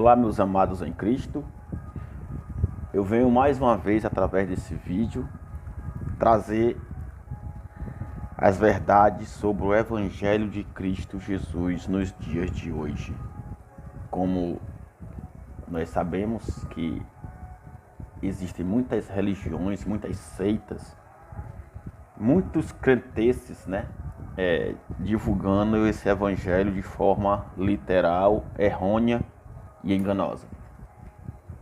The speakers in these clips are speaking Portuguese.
Olá, meus amados em Cristo. Eu venho mais uma vez, através desse vídeo, trazer as verdades sobre o Evangelho de Cristo Jesus nos dias de hoje. Como nós sabemos que existem muitas religiões, muitas seitas, muitos crenteces, divulgando esse Evangelho de forma literal, errônea e enganosa.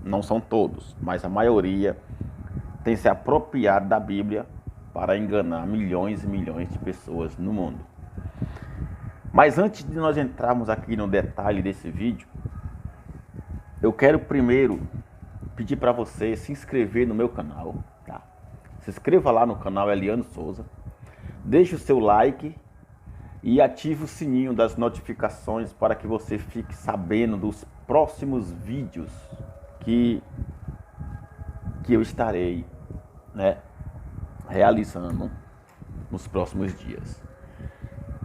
Não são todos, mas a maioria tem se apropriado da Bíblia para enganar milhões e milhões de pessoas no mundo. Mas antes de nós entrarmos aqui no detalhe desse vídeo, eu quero primeiro pedir para você se inscrever no meu canal, tá? Se inscreva lá no canal Eliano Souza, deixe o seu like e ative o sininho das notificações para que você fique sabendo dos próximos vídeos que eu estarei realizando nos próximos dias.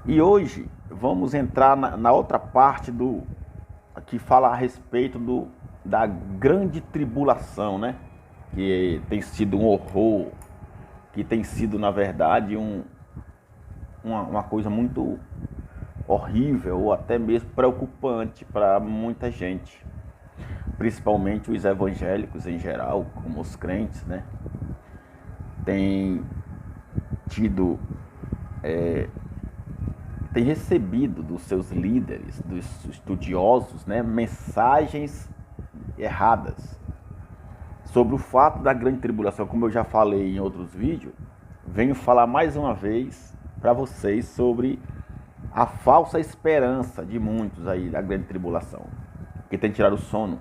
E hoje vamos entrar na outra parte que fala a respeito da grande tribulação, que tem sido um horror, que tem sido, na verdade, uma coisa muito horrível ou até mesmo preocupante para muita gente, principalmente os evangélicos em geral, como os crentes, tem recebido dos seus líderes, dos estudiosos, mensagens erradas sobre o fato da grande tribulação. Como eu já falei em outros vídeos, venho falar mais uma vez para vocês sobre a falsa esperança de muitos aí da grande tribulação, que tem tirado o sono,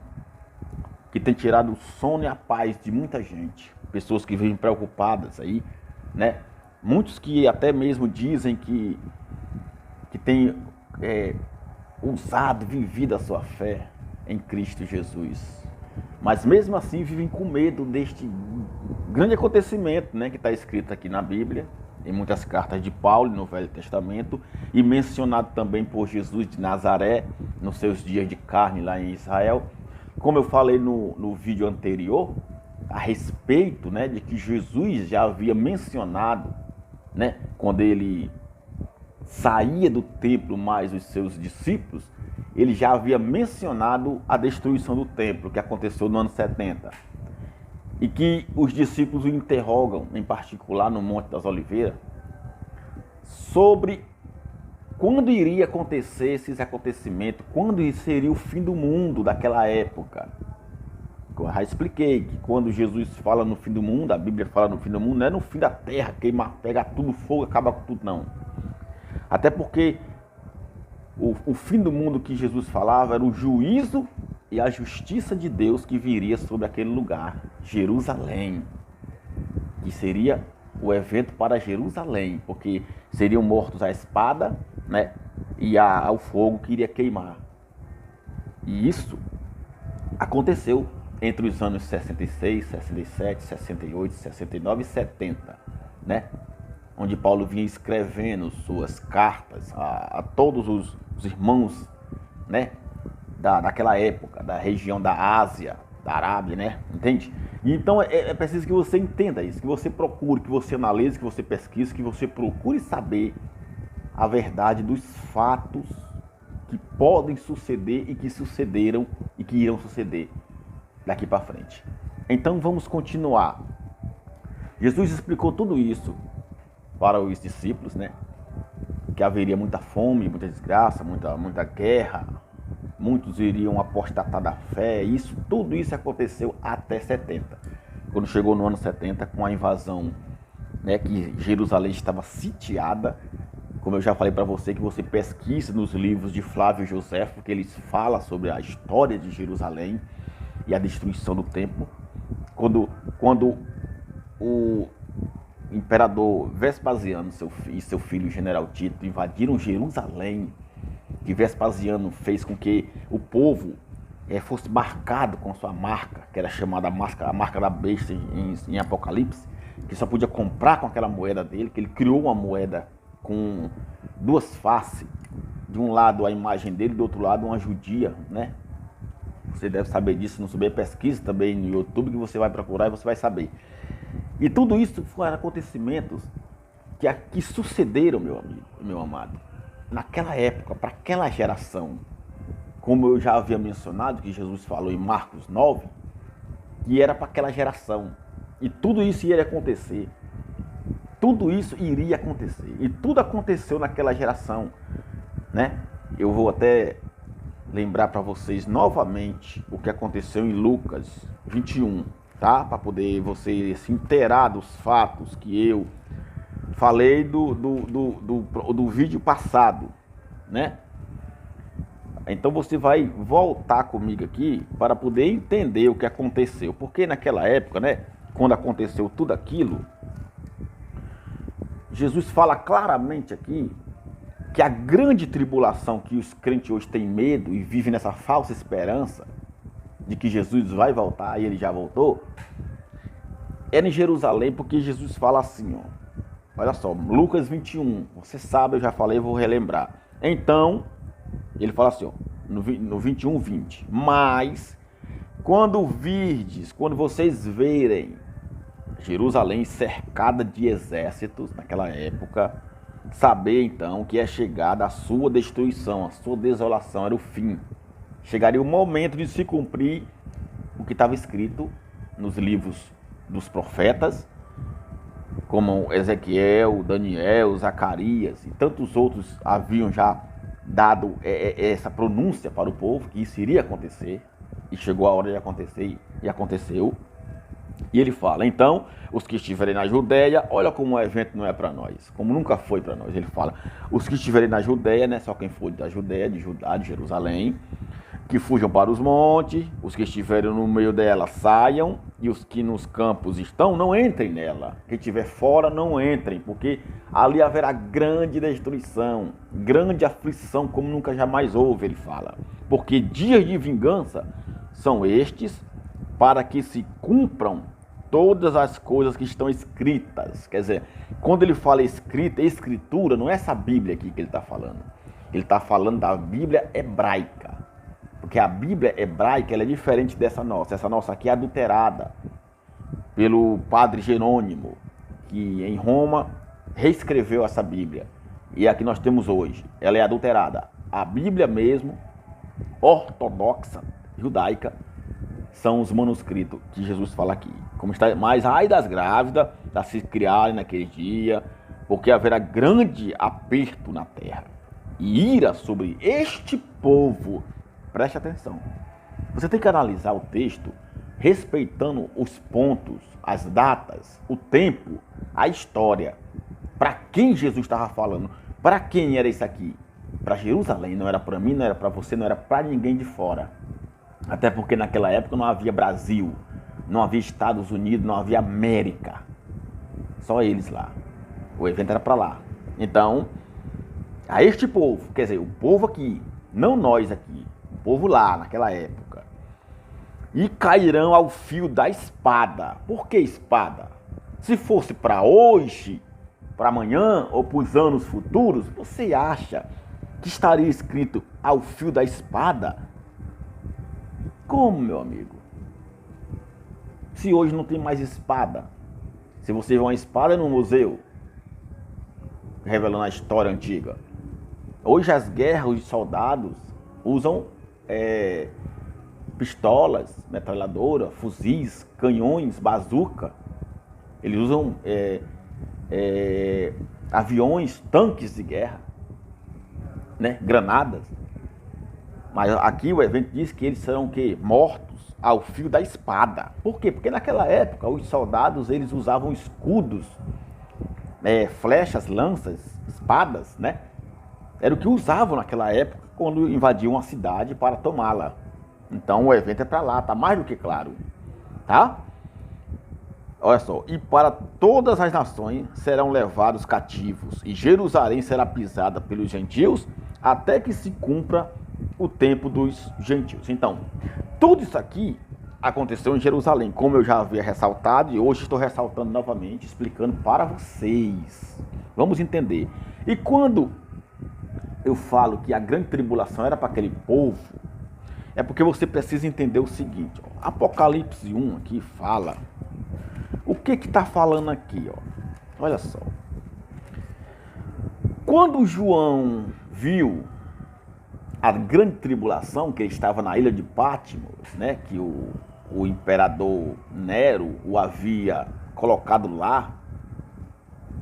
e a paz de muita gente, pessoas que vivem preocupadas aí, muitos que até mesmo dizem que têm usado, vivido a sua fé em Cristo Jesus, mas mesmo assim vivem com medo deste grande acontecimento, que está escrito aqui na Bíblia, em muitas cartas de Paulo no Velho Testamento, e mencionado também por Jesus de Nazaré nos seus dias de carne lá em Israel. Como eu falei no vídeo anterior, a respeito de que Jesus já havia mencionado, quando ele saía do templo mais os seus discípulos, ele já havia mencionado a destruição do templo, que aconteceu no ano 70. E que os discípulos o interrogam, em particular no Monte das Oliveiras, sobre quando iria acontecer esses acontecimentos, quando seria o fim do mundo daquela época. Eu já expliquei que quando Jesus fala no fim do mundo, a Bíblia fala no fim do mundo, não é no fim da terra, queimar, pegar tudo fogo, acabar com tudo, não. Até porque o fim do mundo que Jesus falava era o juízo e a justiça de Deus que viria sobre aquele lugar, Jerusalém, que seria o evento para Jerusalém, porque seriam mortos à espada, e ao fogo que iria queimar. E isso aconteceu entre os anos 66, 67, 68, 69 e 70, onde Paulo vinha escrevendo suas cartas a todos os irmãos, daquela época, da região da Ásia, da Arábia, entende? E então é preciso que você entenda isso, que você procure, que você analise, que você pesquise, que você procure saber a verdade dos fatos que podem suceder e que sucederam e que irão suceder daqui para frente. Então vamos continuar. Jesus explicou tudo isso para os discípulos, que haveria muita fome, muita desgraça, muita guerra, muitos iriam apostatar da fé. Tudo isso aconteceu até 70. Quando chegou no ano 70, com a invasão, que Jerusalém estava sitiada. Como eu já falei para você, que você pesquise nos livros de Flávio Joséfo, que eles falam sobre a história de Jerusalém e a destruição do templo. Quando o imperador Vespasiano e seu filho General Tito invadiram Jerusalém, que Vespasiano fez com que o povo fosse marcado com sua marca, que era chamada a marca da besta em Apocalipse, que só podia comprar com aquela moeda dele, que ele criou uma moeda com duas faces, de um lado a imagem dele, do outro lado uma judia, Você deve saber disso, se não souber, pesquisa também no YouTube que você vai procurar e você vai saber. E tudo isso foram acontecimentos que sucederam, meu amigo, meu amado, naquela época, para aquela geração. Como eu já havia mencionado, que Jesus falou em Marcos 9, que era para aquela geração. E tudo isso iria acontecer. Tudo isso iria acontecer. E tudo aconteceu naquela geração, né? Eu vou até lembrar para vocês novamente o que aconteceu em Lucas 21, tá? Para poder você se inteirar dos fatos que eu falei do vídeo passado, né? Então você vai voltar comigo aqui para poder entender o que aconteceu. Porque naquela época, né, quando aconteceu tudo aquilo, Jesus fala claramente aqui que a grande tribulação que os crentes hoje têm medo e vivem nessa falsa esperança de que Jesus vai voltar e ele já voltou, era em Jerusalém, porque Jesus fala assim, ó, olha só, Lucas 21, você sabe, eu já falei, vou relembrar. Então, ele fala assim, ó, no 21, 20. Mas, quando vocês verem Jerusalém cercada de exércitos, naquela época, saber então que é chegada a sua destruição, a sua desolação, era o fim. Chegaria o momento de se cumprir o que estava escrito nos livros dos profetas, como Ezequiel, Daniel, Zacarias e tantos outros haviam já dado essa pronúncia para o povo que isso iria acontecer, e chegou a hora de acontecer, e aconteceu. E ele fala, então, os que estiverem na Judéia, olha como o evento não é para nós, como nunca foi para nós. Ele fala, os que estiverem na Judéia, né, só quem for da Judéia, de Judá, de Jerusalém, que fujam para os montes, os que estiverem no meio dela saiam, e os que nos campos estão, não entrem nela. Quem estiver fora, não entrem, porque ali haverá grande destruição, grande aflição, como nunca jamais houve, ele fala. Porque dias de vingança são estes, para que se cumpram todas as coisas que estão escritas. Quer dizer, quando ele fala escrita, escritura, não é essa Bíblia aqui que ele está falando. Ele está falando da Bíblia hebraica. Porque a Bíblia hebraica ela é diferente dessa nossa. Essa nossa aqui é adulterada pelo padre Jerônimo, que em Roma reescreveu essa Bíblia. E a que nós temos hoje, ela é adulterada. A Bíblia mesmo, ortodoxa, judaica, são os manuscritos que Jesus fala aqui. Como está, mas ai das grávidas, da se criarem naquele dia, porque haverá grande aperto na terra e ira sobre este povo. Preste atenção. Você tem que analisar o texto respeitando os pontos, as datas, o tempo, a história. Para quem Jesus estava falando? Para quem era isso aqui? Para Jerusalém, não era para mim, não era para você, não era para ninguém de fora. Até porque naquela época não havia Brasil, não havia Estados Unidos, não havia América. Só eles lá. O evento era para lá. Então, a este povo, quer dizer, o povo aqui, não nós aqui, o povo lá naquela época, e cairão ao fio da espada. Por que espada? Se fosse para hoje, para amanhã ou para os anos futuros, você acha que estaria escrito ao fio da espada? Como, meu amigo? Se hoje não tem mais espada, se você vê uma espada no museu, revelando a história antiga, hoje as guerras, os soldados usam pistolas, metralhadora, fuzis, canhões, bazuca. Eles usam aviões, tanques de guerra, né? Granadas. Mas aqui o evento diz que eles serão o quê? Mortos ao fio da espada. Por quê? Porque naquela época os soldados eles usavam escudos, flechas, lanças, espadas, né? Era o que usavam naquela época quando invadiam uma cidade para tomá-la. Então o evento é para lá, tá mais do que claro, tá? Olha só, e para todas as nações serão levados cativos, e Jerusalém será pisada pelos gentios, até que se cumpra o tempo dos gentios. Então, tudo isso aqui aconteceu em Jerusalém, como eu já havia ressaltado, e hoje estou ressaltando novamente, explicando para vocês. Vamos entender. E quando eu falo que a grande tribulação era para aquele povo, É porque você precisa entender o seguinte, ó. Apocalipse 1 aqui fala. O que está falando aqui, ó? Olha só. Quando João viu a grande tribulação, que ele estava na ilha de Patmos, né? Que o imperador Nero o havia colocado lá.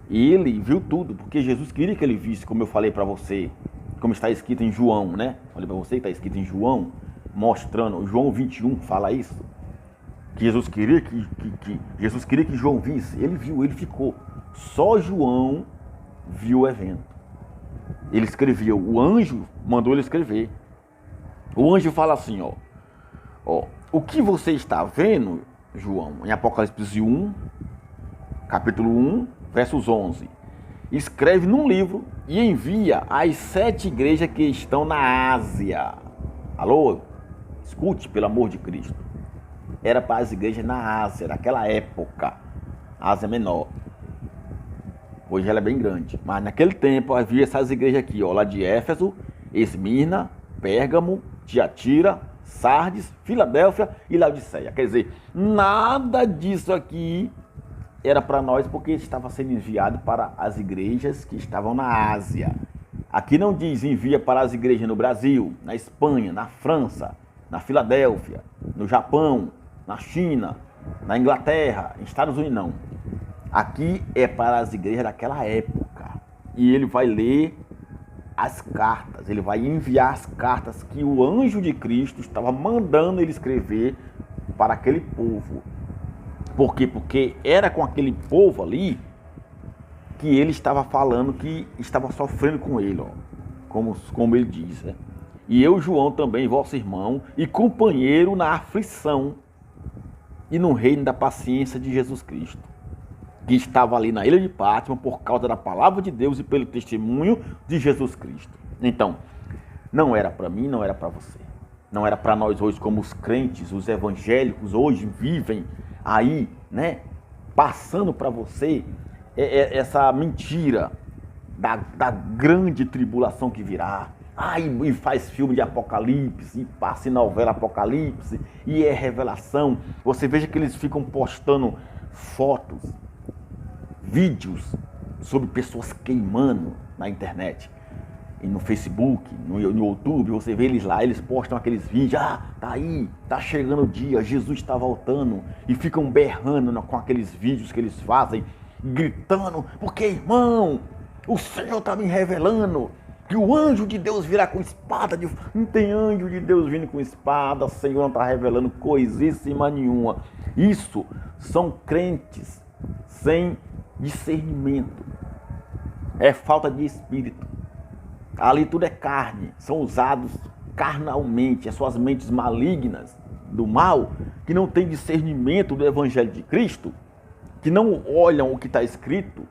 E ele viu tudo, porque Jesus queria que ele visse, como eu falei para você, como está escrito em João, né? Falei para você que está escrito em João, mostrando, João 21 fala isso, que Jesus queria que João visse. Ele viu, ele ficou. Só João viu o evento. Ele escreveu, o anjo mandou ele escrever. O anjo fala assim, ó, o que você está vendo, João, em Apocalipse 1, capítulo 1, versos 11, escreve num livro e envia às 7 igrejas que estão na Ásia. Alô? Escute, pelo amor de Cristo. Era para as igrejas na Ásia, naquela época. Ásia Menor. Hoje ela é bem grande. Mas naquele tempo havia essas igrejas aqui, ó, lá de Éfeso, Esmirna, Pérgamo, Tiatira, Sardes, Filadélfia e Laodiceia. Quer dizer, nada disso aqui era para nós, porque estava sendo enviado para as igrejas que estavam na Ásia. Aqui não diz envia para as igrejas no Brasil, na Espanha, na França, na Filadélfia, no Japão, na China, na Inglaterra, nos Estados Unidos, não. Aqui é para as igrejas daquela época. E ele vai ler as cartas, ele vai enviar as cartas que o anjo de Cristo estava mandando ele escrever para aquele povo. Por quê? Porque era com aquele povo ali que ele estava falando, que estava sofrendo com ele, ó, como ele diz, né? E eu, João, também, vosso irmão e companheiro na aflição e no reino da paciência de Jesus Cristo, que estava ali na ilha de Patmos por causa da palavra de Deus e pelo testemunho de Jesus Cristo. Então, não era para mim, não era para você. Não era para nós hoje, como os crentes, os evangélicos hoje vivem aí, né, passando para você essa mentira da grande tribulação que virá. E faz filme de Apocalipse, e passa em novela Apocalipse, e é revelação. Você veja que eles ficam postando fotos, vídeos sobre pessoas queimando na internet. E no Facebook, no YouTube, você vê eles lá, eles postam aqueles vídeos, tá aí, tá chegando o dia, Jesus está voltando, e ficam berrando com aqueles vídeos que eles fazem, gritando, porque irmão, o Senhor está me revelando que o anjo de Deus virá com espada. Não tem anjo de Deus vindo com espada, o Senhor não está revelando coisíssima nenhuma. Isso são crentes sem discernimento, é falta de espírito. Ali tudo é carne, são usados carnalmente, as suas mentes malignas do mal, que não têm discernimento do Evangelho de Cristo, que não olham o que está escrito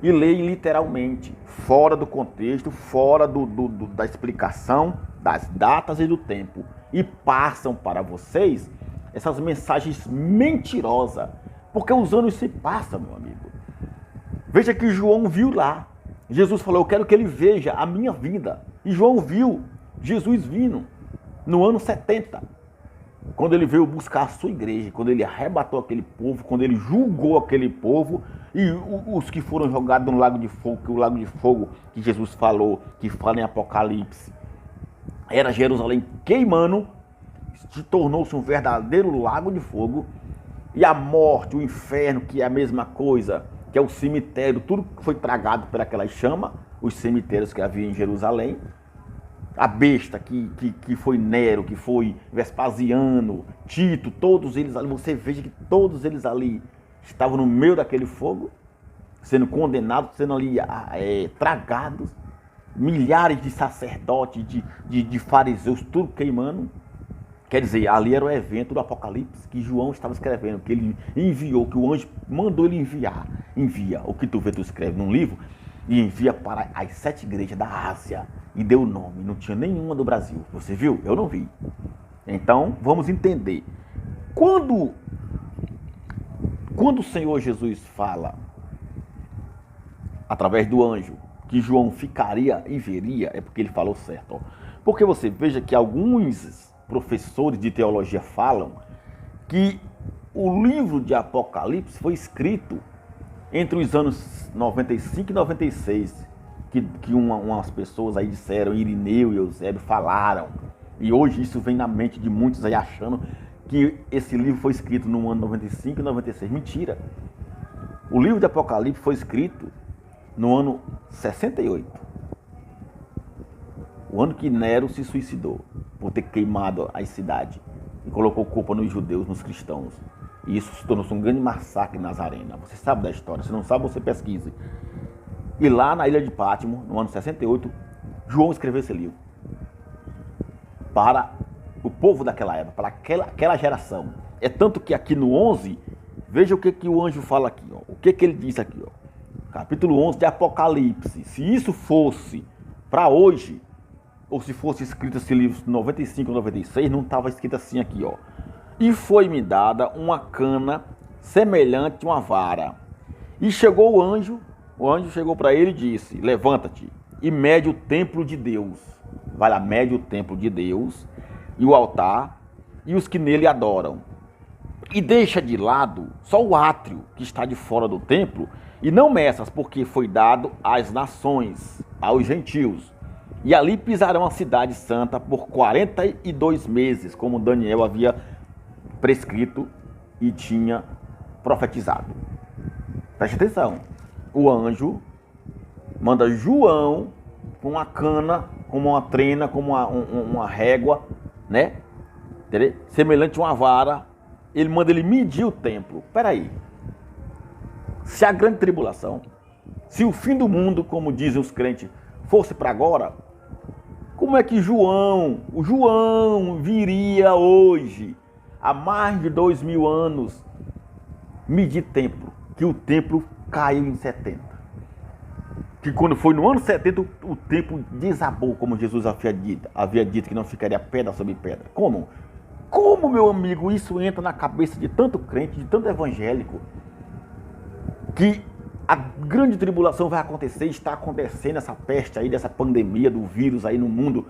e leem literalmente, fora do contexto, fora da explicação das datas e do tempo, e passam para vocês essas mensagens mentirosas, porque os anos se passam, meu amigo. Veja que João viu lá. Jesus falou, eu quero que ele veja a minha vida. E João viu Jesus vindo no ano 70. Quando ele veio buscar a sua igreja, quando ele arrebatou aquele povo, quando ele julgou aquele povo, e os que foram jogados no lago de fogo, que o lago de fogo que Jesus falou, que fala em Apocalipse, era Jerusalém queimando, se tornou-se um verdadeiro lago de fogo, e a morte, o inferno, que é a mesma coisa, que é o cemitério, tudo que foi tragado por aquela chama, os cemitérios que havia em Jerusalém, a besta que foi Nero, que foi Vespasiano, Tito, todos eles ali, você veja que todos eles ali estavam no meio daquele fogo, sendo condenados, sendo ali tragados, milhares de sacerdotes, de fariseus, tudo queimando. Quer dizer, ali era o evento do Apocalipse que João estava escrevendo, que ele enviou, que o anjo mandou ele enviar. Envia o que tu vê, tu escreve num livro, e envia para as 7 igrejas da Ásia. E deu o nome, não tinha nenhuma do Brasil. Você viu? Eu não vi. Então, vamos entender. Quando o Senhor Jesus fala, através do anjo, que João ficaria e veria, é porque ele falou certo. Ó. Porque você veja que alguns professores de teologia falam que o livro de Apocalipse foi escrito entre os anos 95 e 96, que umas pessoas aí disseram, Irineu e Eusébio falaram, e hoje isso vem na mente de muitos aí achando que esse livro foi escrito no ano 95 e 96. Mentira! O livro de Apocalipse foi escrito no ano 68. O ano que Nero se suicidou por ter queimado a cidade e colocou culpa nos judeus, nos cristãos. E isso se tornou um grande massacre Nazarena. Você sabe da história, se não sabe, você pesquise. E lá na ilha de Pátimo, no ano 68, João escreveu esse livro para o povo daquela época, para aquela geração. É tanto que aqui no 11, veja o que o anjo fala aqui, ó. O que ele diz aqui, ó. Capítulo 11 de Apocalipse. Se isso fosse para hoje, ou se fosse escrito esse livro em 95 ou 96, não estava escrito assim aqui, ó. E foi-me dada uma cana semelhante a uma vara. E chegou o anjo chegou para ele e disse, levanta-te e mede o templo de Deus. Vai lá, mede o templo de Deus e o altar e os que nele adoram. E deixa de lado só o átrio que está de fora do templo e não meças, porque foi dado às nações, aos gentios. E ali pisarão a cidade santa por 42 meses, como Daniel havia prescrito e tinha profetizado. Preste atenção. O anjo manda João com uma cana, como uma trena, como uma régua, né? Entendeu? Semelhante a uma vara. Ele manda ele medir o templo. Peraí. Se a grande tribulação, se o fim do mundo, como dizem os crentes, fosse para agora, como é que o João viria hoje, há mais de 2000 anos, medir templo? Que o templo caiu em 70. Que quando foi no ano 70, o templo desabou, como Jesus havia dito que não ficaria pedra sobre pedra. Como? Como, meu amigo, isso entra na cabeça de tanto crente, de tanto evangélico, que a grande tribulação vai acontecer, está acontecendo essa peste aí, dessa pandemia do vírus aí no mundo,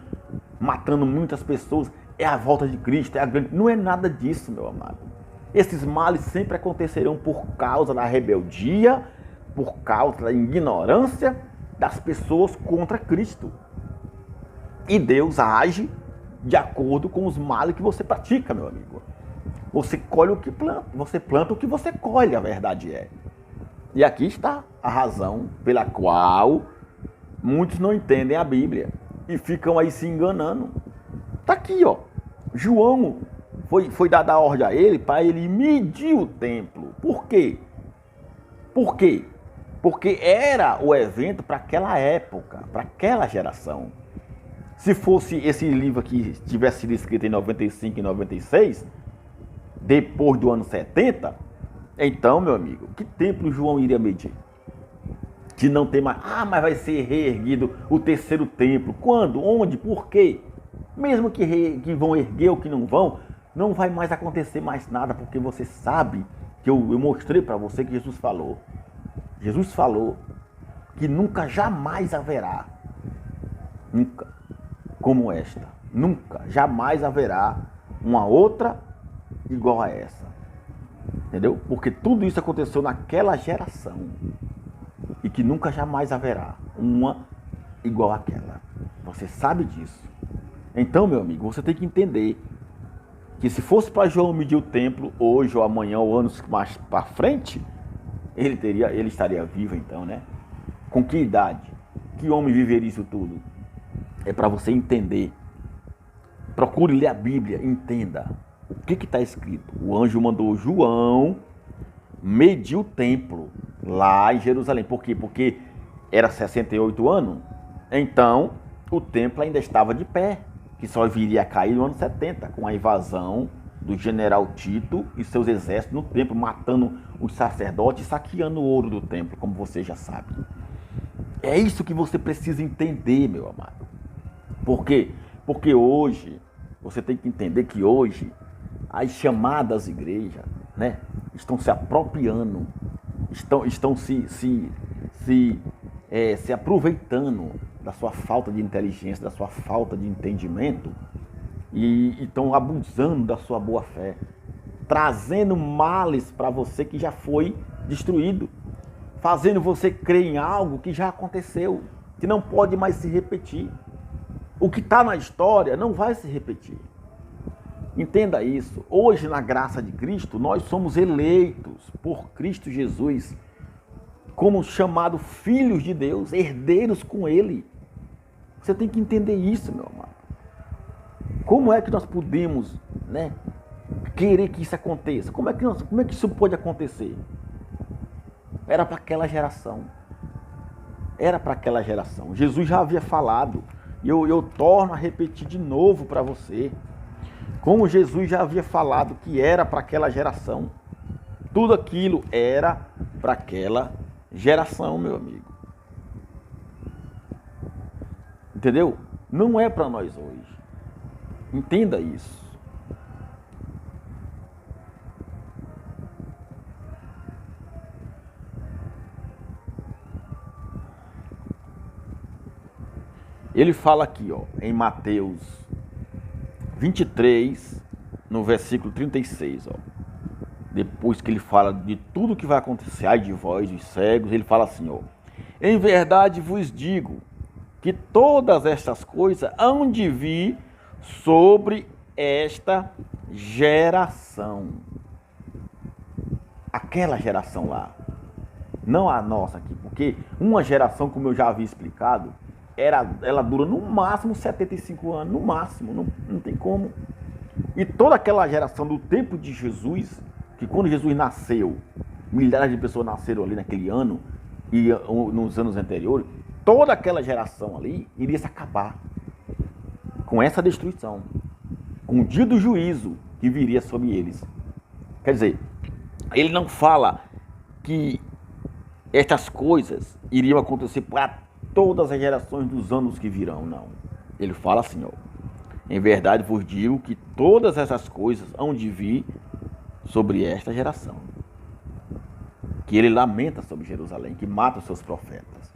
matando muitas pessoas, é a volta de Cristo, é a grande... Não é nada disso, meu amado. Esses males sempre acontecerão por causa da rebeldia, por causa da ignorância das pessoas contra Cristo. E Deus age de acordo com os males que você pratica, meu amigo. Você colhe o que planta, você planta o que você colhe, a verdade é. E aqui está a razão pela qual muitos não entendem a Bíblia e ficam aí se enganando. Está aqui, ó. João foi dada a ordem a ele para ele medir o templo. Por quê? Por quê? Porque era o evento para aquela época, para aquela geração. Se fosse esse livro aqui tivesse sido escrito em 95 e 96, depois do ano 70, então, meu amigo, que templo João iria medir? Que não tem mais... mas vai ser reerguido o terceiro templo. Quando? Onde? Por quê? Mesmo que vão erguer ou que não vão, não vai mais acontecer mais nada, porque você sabe que eu mostrei para você que Jesus falou. Jesus falou que nunca, jamais haverá, nunca, como esta. Nunca, jamais haverá uma outra igual a essa. Entendeu? Porque tudo isso aconteceu naquela geração. E que nunca, jamais haverá uma igual àquela. Você sabe disso. Então, meu amigo, você tem que entender que se fosse para João medir o templo, hoje ou amanhã ou anos mais para frente, ele estaria vivo então, né? Com que idade? Que homem viveria isso tudo? É para você entender. Procure ler a Bíblia, entenda. O que está escrito? O anjo mandou João medir o templo lá em Jerusalém. Por quê? Porque era 68 anos. Então, o templo ainda estava de pé, que só viria a cair no ano 70, com a invasão do general Tito e seus exércitos no templo, matando os sacerdotes e saqueando o ouro do templo, como você já sabe. É isso que você precisa entender, meu amado. Por quê? Porque hoje, você tem que entender que hoje, as chamadas igrejas, né, estão se apropriando, estão se aproveitando da sua falta de inteligência, da sua falta de entendimento, e estão abusando da sua boa fé, trazendo males para você que já foi destruído, fazendo você crer em algo que já aconteceu, que não pode mais se repetir. O que está na história não vai se repetir. Entenda isso. Hoje, na graça de Cristo, nós somos eleitos por Cristo Jesus como chamados filhos de Deus, herdeiros com Ele. Você tem que entender isso, meu amado. Como é que nós podemos, né, querer que isso aconteça? Como é que isso pode acontecer? Era para aquela geração. Era para aquela geração. Jesus já havia falado. E eu torno a repetir de novo para você. Como Jesus já havia falado que era para aquela geração. Tudo aquilo era para aquela geração, meu amigo. Entendeu? Não é para nós hoje. Entenda isso. Ele fala aqui, ó, em Mateus 23, no versículo 36, ó. Depois que ele fala de tudo que vai acontecer, ai de vós, os cegos, ele fala assim, ó. Em verdade vos digo que todas estas coisas hão de vir sobre esta geração. Aquela geração lá. Não a nossa aqui, porque uma geração, como eu já havia explicado, ela dura no máximo 75 anos, no máximo, não tem como. E toda aquela geração do tempo de Jesus, que quando Jesus nasceu, milhares de pessoas nasceram ali naquele ano e nos anos anteriores, toda aquela geração ali iria se acabar com essa destruição, com o dia do juízo que viria sobre eles. Quer dizer, ele não fala que estas coisas iriam acontecer para todas as gerações dos anos que virão, não. Ele fala assim, ó. Em verdade vos digo que todas essas coisas hão de vir sobre esta geração. Que ele lamenta sobre Jerusalém, que mata os seus profetas.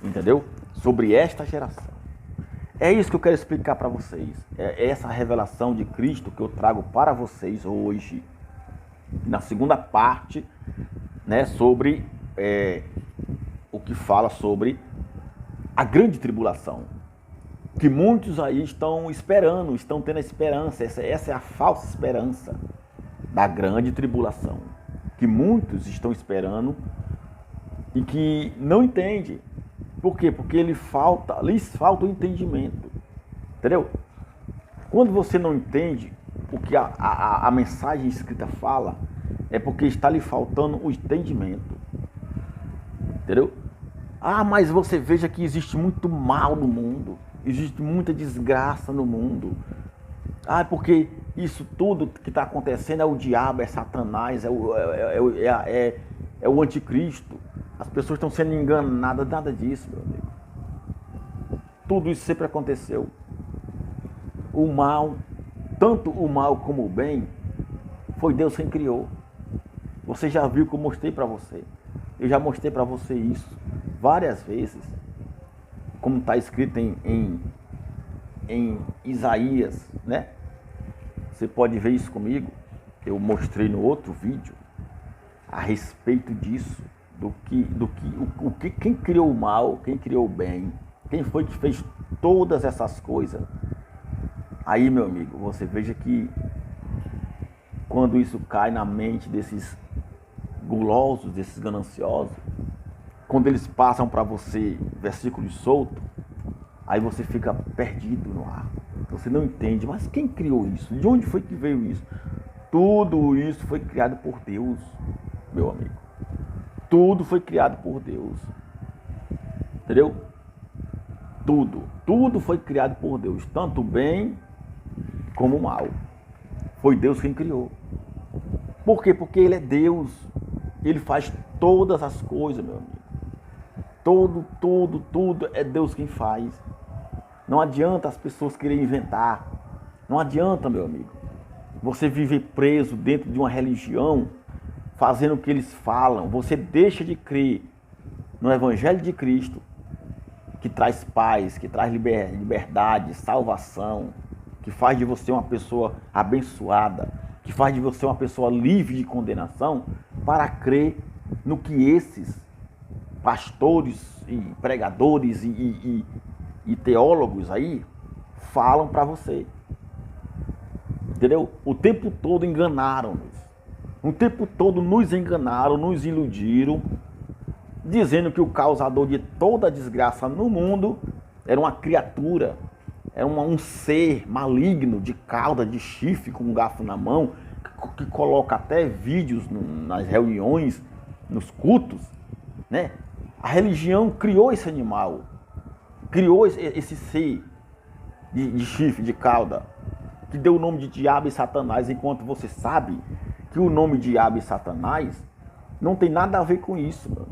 Entendeu? Sobre esta geração. É isso que eu quero explicar para vocês. É essa revelação de Cristo que eu trago para vocês hoje. Na segunda parte, né, sobre o que fala sobre a grande tribulação, que muitos aí estão esperando, estão tendo a esperança, essa é a falsa esperança da grande tribulação, que muitos estão esperando e que não entendem. Por quê? Porque lhes falta o entendimento, entendeu? Quando você não entende o que a mensagem escrita fala, é porque está lhe faltando o entendimento, entendeu? Ah, mas você veja que existe muito mal no mundo, existe muita desgraça no mundo. Ah, porque isso tudo que está acontecendo é o diabo, é Satanás, é o anticristo. As pessoas estão sendo enganadas, nada disso, meu amigo. Tudo isso sempre aconteceu. O mal, tanto o mal como o bem, foi Deus quem criou. Você já viu que eu mostrei para você. Eu já mostrei para você isso várias vezes, como está escrito em Isaías, né? Você pode ver isso comigo. Eu mostrei no outro vídeo a respeito disso, quem criou o mal, quem criou o bem, quem foi que fez todas essas coisas. Aí, meu amigo, você veja que quando isso cai na mente desses gulosos, desses gananciosos, quando eles passam para você versículos soltos, aí você fica perdido no ar. Você não entende, mas quem criou isso? De onde foi que veio isso? Tudo isso foi criado por Deus, meu amigo. Tudo foi criado por Deus. Entendeu? Tudo foi criado por Deus, tanto o bem como o mal. Foi Deus quem criou. Por quê? Porque Ele é Deus. Ele faz todas as coisas, meu amigo. Tudo é Deus quem faz. Não adianta as pessoas quererem inventar. Não adianta, meu amigo. Você viver preso dentro de uma religião, fazendo o que eles falam. Você deixa de crer no Evangelho de Cristo, que traz paz, que traz liberdade, salvação, que faz de você uma pessoa abençoada, que faz de você uma pessoa livre de condenação, para crer no que esses pastores e pregadores e teólogos aí falam para você. Entendeu? O tempo todo enganaram-nos. O tempo todo nos enganaram, nos iludiram, dizendo que o causador de toda a desgraça no mundo era uma criatura, era um ser maligno, de cauda, de chifre, com um garfo na mão, que coloca até vídeos nas reuniões, nos cultos, né? A religião criou esse animal, criou esse ser de chifre, de cauda, que deu o nome de diabo e satanás, enquanto você sabe que o nome diabo e satanás não tem nada a ver com isso, meu.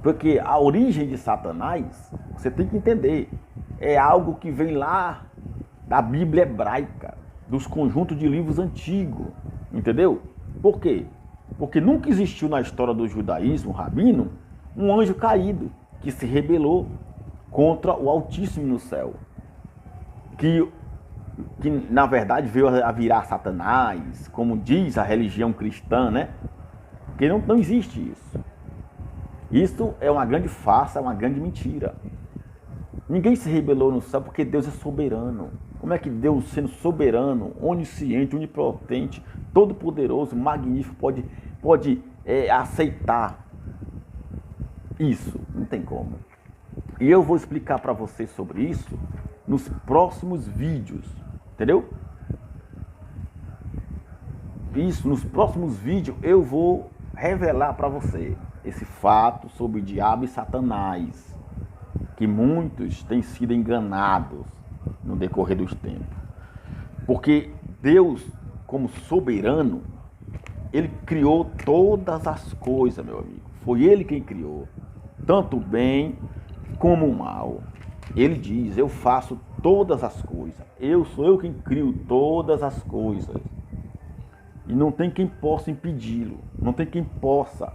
Porque a origem de Satanás, você tem que entender, é algo que vem lá da Bíblia hebraica, dos conjuntos de livros antigos, entendeu? Por quê? Porque nunca existiu na história do judaísmo, rabino, um anjo caído que se rebelou contra o Altíssimo no céu, que na verdade veio a virar Satanás, como diz a religião cristã, né? Porque não existe isso. Isso é uma grande farsa, é uma grande mentira. Ninguém se rebelou no céu porque Deus é soberano. Como é que Deus, sendo soberano, onisciente, onipotente, todo-poderoso, magnífico, pode aceitar isso? Não tem como. E eu vou explicar para vocês sobre isso nos próximos vídeos, entendeu? Isso, nos próximos vídeos eu vou revelar para você esse fato sobre o diabo e Satanás, que muitos têm sido enganados no decorrer dos tempos. Porque Deus, como soberano, Ele criou todas as coisas, meu amigo. Foi Ele quem criou, tanto o bem como o mal. Ele diz, eu faço todas as coisas. Sou eu quem crio todas as coisas. E não tem quem possa impedi-lo. Não tem quem possa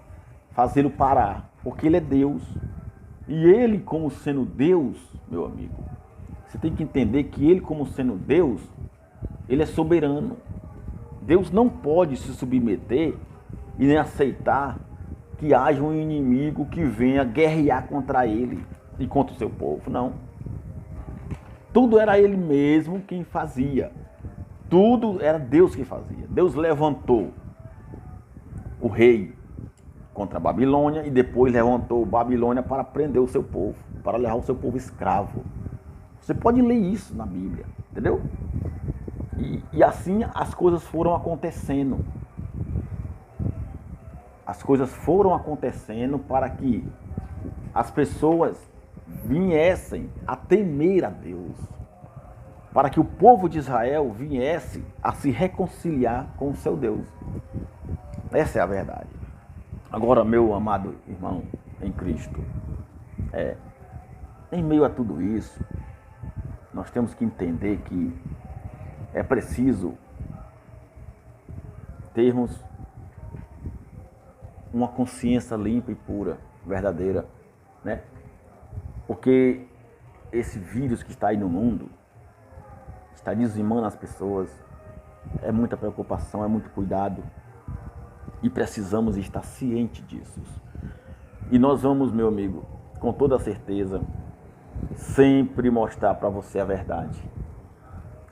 fazê-lo parar. Porque Ele é Deus. E Ele, como sendo Deus, meu amigo, você tem que entender que Ele, como sendo Deus, Ele é soberano. Deus não pode se submeter e nem aceitar que haja um inimigo que venha guerrear contra Ele e contra o seu povo. Não. Tudo era Ele mesmo quem fazia. Tudo era Deus que fazia. Deus levantou o rei contra a Babilônia e depois levantou a Babilônia para prender o seu povo, para levar o seu povo escravo. Você pode ler isso na Bíblia, entendeu? E assim as coisas foram acontecendo. As coisas foram acontecendo para que as pessoas viessem a temer a Deus. Para que o povo de Israel viesse a se reconciliar com o seu Deus. Essa é a verdade. Agora, meu amado irmão em Cristo, em meio a tudo isso, nós temos que entender que é preciso termos uma consciência limpa e pura, verdadeira, né? Porque esse vírus que está aí no mundo está dizimando as pessoas, é muita preocupação, é muito cuidado e precisamos estar cientes disso. E nós vamos, meu amigo, com toda certeza, sempre mostrar para você a verdade.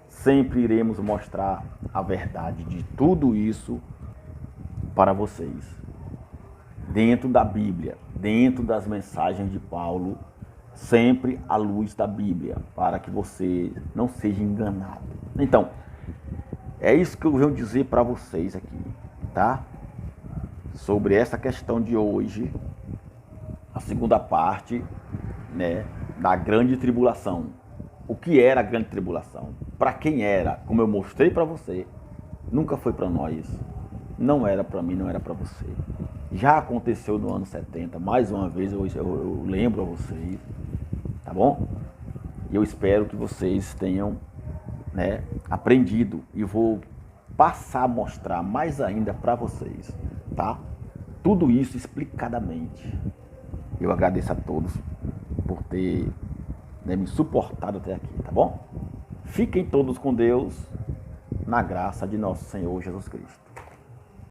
Sempre iremos mostrar a verdade de tudo isso para vocês. Dentro da Bíblia, dentro das mensagens de Paulo, sempre à luz da Bíblia, para que você não seja enganado. Então, é isso que eu venho dizer para vocês aqui, tá? Sobre essa questão de hoje, a segunda parte, né, da grande tribulação. O que era a grande tribulação? Para quem era? Como eu mostrei para você, nunca foi para nós. Não era para mim, não era para você. Já aconteceu no ano 70, mais uma vez eu lembro a vocês, tá bom? E eu espero que vocês tenham, né, aprendido e vou passar a mostrar mais ainda para vocês, tá? Tudo isso explicadamente. Eu agradeço a todos por ter, né, me suportado até aqui, tá bom? Fiquem todos com Deus, na graça de nosso Senhor Jesus Cristo.